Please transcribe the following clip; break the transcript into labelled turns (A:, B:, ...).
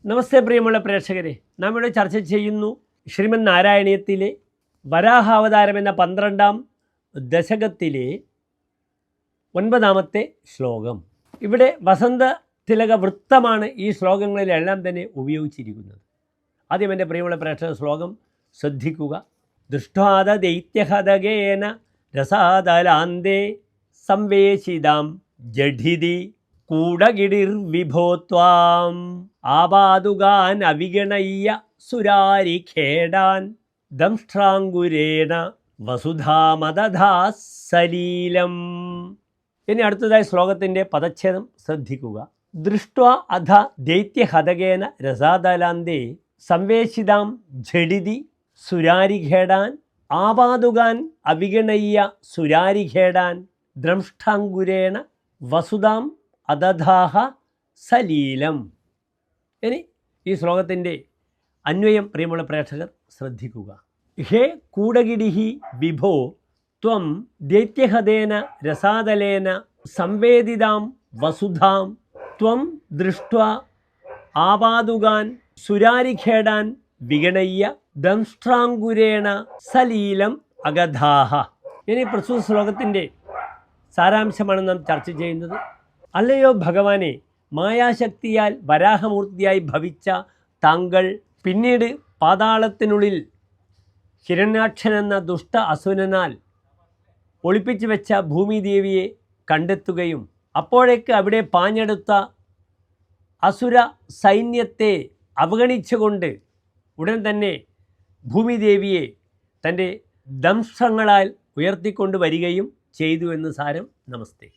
A: നമസ്തേ പ്രിയമുള്ള പ്രേക്ഷകരെ, നാം ഇവിടെ ചർച്ച ചെയ്യുന്നു ശ്രീമദ് നാരായണീയത്തിലെ വരാഹാവതാരം എന്ന 12ാം ദശകത്തിലെ 9ാമത്തെ ശ്ലോകം. ഇവിടെ വസന്ത തിലക വൃത്തമാണ് ഈ ശ്ലോകങ്ങളിലെല്ലാം തന്നെ ഉപയോഗിച്ചിരിക്കുന്നത്. ആദ്യം എൻ്റെ പ്രിയമുള്ള പ്രേക്ഷക ശ്ലോകം ശ്രദ്ധിക്കുക. ദൃഷ്ടാദ ദൈത്യഹതകേന രസാദലാന്തേ സംവേശിതാം ജഡിതി കൂടകിടിർവിഭോ ത്വാം ആപാദുകാൻ അവിഗണയ്യ സുരാരിഖേടാൻ ദംഷ്ട്രാങ്കുരേണ വസുധാമദധാസലീലം. ഇനി അടുത്തതായി ശ്ലോകത്തിൻ്റെ പദച്ഛേദം ശ്രദ്ധിക്കുക. ദൃഷ്ട്വാ അധ ദൈത്യഹതകേന രസാദലാന്തേ സംവേശിതാം ജഡിതി സുരാരിഖേടാൻ ആപാദുകാൻ അവിഗണയ്യ സുരാരിഖേടാൻ ദ്രംഷ്ടാങ്കുരേണ വസുധാം അദധാഹ സലീലം. ഇനി ഈ ശ്ലോകത്തിൻ്റെ അന്വയം പ്രിയമുള്ള പ്രേക്ഷകർ ശ്രദ്ധിക്കുക. ഹേ കൂടകിടിഹി വിഭോ ത്വം ദൈത്യഹതേന രസാദലേന സംവേദിതാം വസുധാം ത്വം ദൃഷ്ട്വാ ആപാദുകാൻ സുരാരിഖേടാൻ വിഗണയ്യ ദംഷ്ട്രാങ്കുരേണ സലീലം അഗധാഹ. ഇനി പ്രസ്തുത ശ്ലോകത്തിൻ്റെ സാരാംശമാണ് നാം ചർച്ച ചെയ്യുന്നത്. അല്ലയോ ഭഗവാനെ, മായാശക്തിയാൽ വരാഹമൂർത്തിയായി ഭവിച്ച താങ്കൾ പിന്നീട് പാതാളത്തിനുള്ളിൽ ഹിരണ്യാക്ഷനെന്ന ദുഷ്ട അസുരനാൽ ഒളിപ്പിച്ചു വെച്ച ഭൂമിദേവിയെ കണ്ടെത്തുകയും അപ്പോഴേക്ക് അവിടെ പാഞ്ഞെടുത്ത അസുര സൈന്യത്തെ അവഗണിച്ചുകൊണ്ട് ഉടൻ തന്നെ ഭൂമിദേവിയെ തൻ്റെ ദംഷ്ട്രങ്ങളാൽ ഉയർത്തിക്കൊണ്ട് വരികയും ചെയ്തു എന്ന് സാരം. നമസ്തേ.